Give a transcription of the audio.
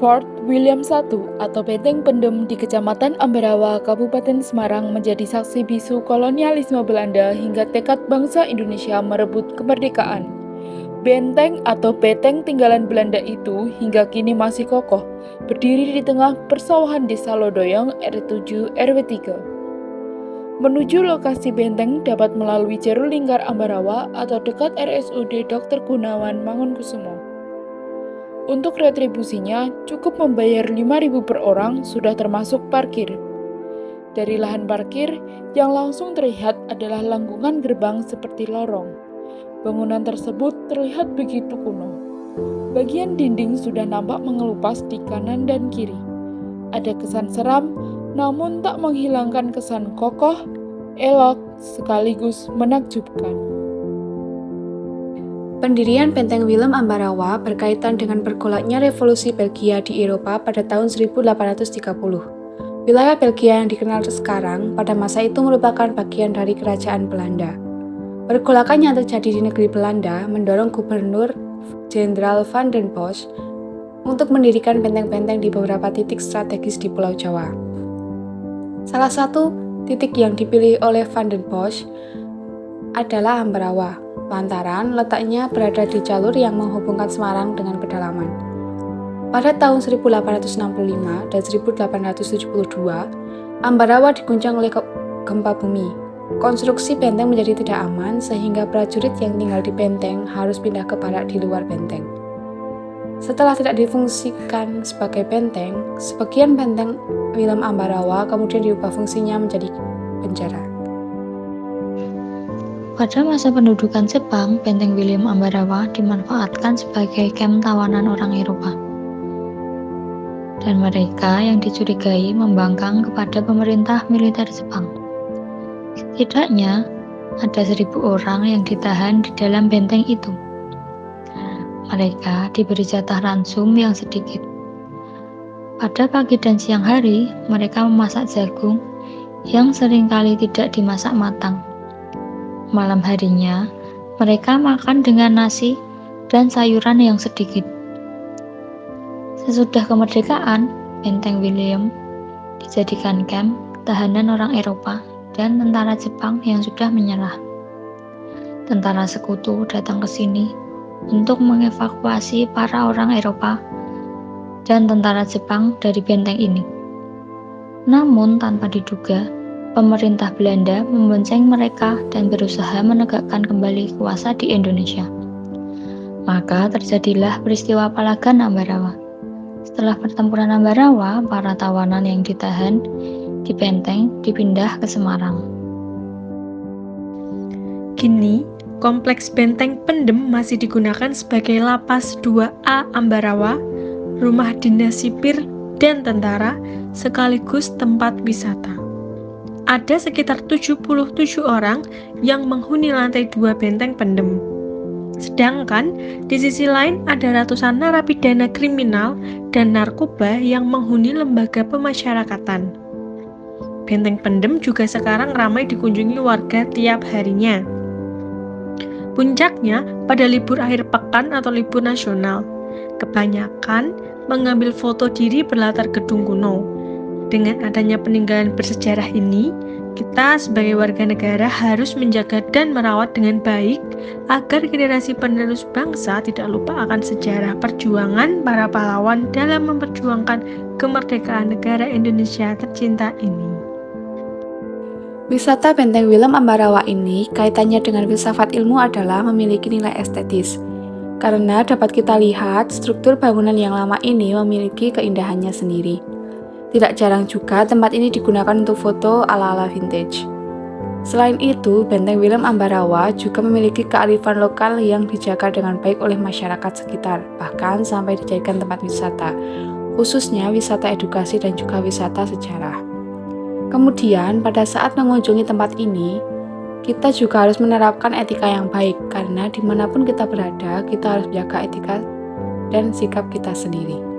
Fort William I atau Benteng Pendem di Kecamatan Ambarawa, Kabupaten Semarang menjadi saksi bisu kolonialisme Belanda hingga tekad bangsa Indonesia merebut kemerdekaan. Benteng atau beteng tinggalan Belanda itu hingga kini masih kokoh, berdiri di tengah persawahan Desa Lodoyong R7 RW 3. Menuju lokasi benteng dapat melalui jalur lingkar Ambarawa atau dekat RSUD Dr. Gunawan Mangunkusumo. Untuk retribusinya, cukup membayar 5.000 per orang sudah termasuk parkir. Dari lahan parkir, yang langsung terlihat adalah langkungan gerbang seperti lorong. Bangunan tersebut terlihat begitu kuno. Bagian dinding sudah nampak mengelupas di kanan dan kiri. Ada kesan seram, namun tak menghilangkan kesan kokoh, elok, sekaligus menakjubkan. Pendirian Benteng Willem Ambarawa berkaitan dengan bergolaknya revolusi Belgia di Eropa pada tahun 1830. Wilayah Belgia yang dikenal sekarang pada masa itu merupakan bagian dari kerajaan Belanda. Pergolakan yang terjadi di negeri Belanda mendorong Gubernur Jenderal Van den Bosch untuk mendirikan benteng-benteng di beberapa titik strategis di Pulau Jawa. Salah satu titik yang dipilih oleh Van den Bosch adalah Ambarawa, lantaran letaknya berada di jalur yang menghubungkan Semarang dengan pedalaman. Pada tahun 1865 dan 1872, Ambarawa diguncang oleh gempa bumi. Konstruksi benteng menjadi tidak aman sehingga prajurit yang tinggal di benteng harus pindah ke barak di luar benteng. Setelah tidak difungsikan sebagai benteng, sebagian benteng Willem Ambarawa kemudian diubah fungsinya menjadi penjara. Pada masa pendudukan Jepang, Benteng Willem Ambarawa dimanfaatkan sebagai kamp tawanan orang Eropa. Dan mereka yang dicurigai membangkang kepada pemerintah militer Jepang. Setidaknya, ada 1.000 orang yang ditahan di dalam benteng itu. Mereka diberi jatah ransum yang sedikit. Pada pagi dan siang hari, mereka memasak jagung yang seringkali tidak dimasak matang. Malam harinya, mereka makan dengan nasi dan sayuran yang sedikit. Sesudah kemerdekaan, Benteng Willem dijadikan kamp tahanan orang Eropa dan tentara Jepang yang sudah menyerah. Tentara sekutu datang ke sini untuk mengevakuasi para orang Eropa dan tentara Jepang dari benteng ini. Namun tanpa diduga, pemerintah Belanda membonceng mereka dan berusaha menegakkan kembali kuasa di Indonesia. Maka terjadilah peristiwa Palagan Ambarawa. Setelah pertempuran Ambarawa, para tawanan yang ditahan di benteng dipindah ke Semarang. Kini, kompleks Benteng Pendem masih digunakan sebagai Lapas 2A Ambarawa, rumah dinas sipir dan tentara, sekaligus tempat wisata. Ada sekitar 77 orang yang menghuni lantai 2 Benteng Pendem. Sedangkan di sisi lain ada ratusan narapidana kriminal dan narkoba yang menghuni lembaga pemasyarakatan. Benteng Pendem juga sekarang ramai dikunjungi warga tiap harinya. Puncaknya pada libur akhir pekan atau libur nasional. Kebanyakan mengambil foto diri berlatar gedung kuno. Dengan adanya peninggalan bersejarah ini, kita sebagai warga negara harus menjaga dan merawat dengan baik agar generasi penerus bangsa tidak lupa akan sejarah perjuangan para pahlawan dalam memperjuangkan kemerdekaan negara Indonesia tercinta ini. Wisata Benteng Willem Ambarawa ini kaitannya dengan filsafat ilmu adalah memiliki nilai estetis. Karena dapat kita lihat struktur bangunan yang lama ini memiliki keindahannya sendiri. Tidak jarang juga tempat ini digunakan untuk foto ala-ala vintage. Selain itu, Benteng Willem Ambarawa juga memiliki kearifan lokal yang dijaga dengan baik oleh masyarakat sekitar, bahkan sampai dijadikan tempat wisata, khususnya wisata edukasi dan juga wisata sejarah. Kemudian, pada saat mengunjungi tempat ini, kita juga harus menerapkan etika yang baik, karena dimanapun kita berada, kita harus menjaga etika dan sikap kita sendiri.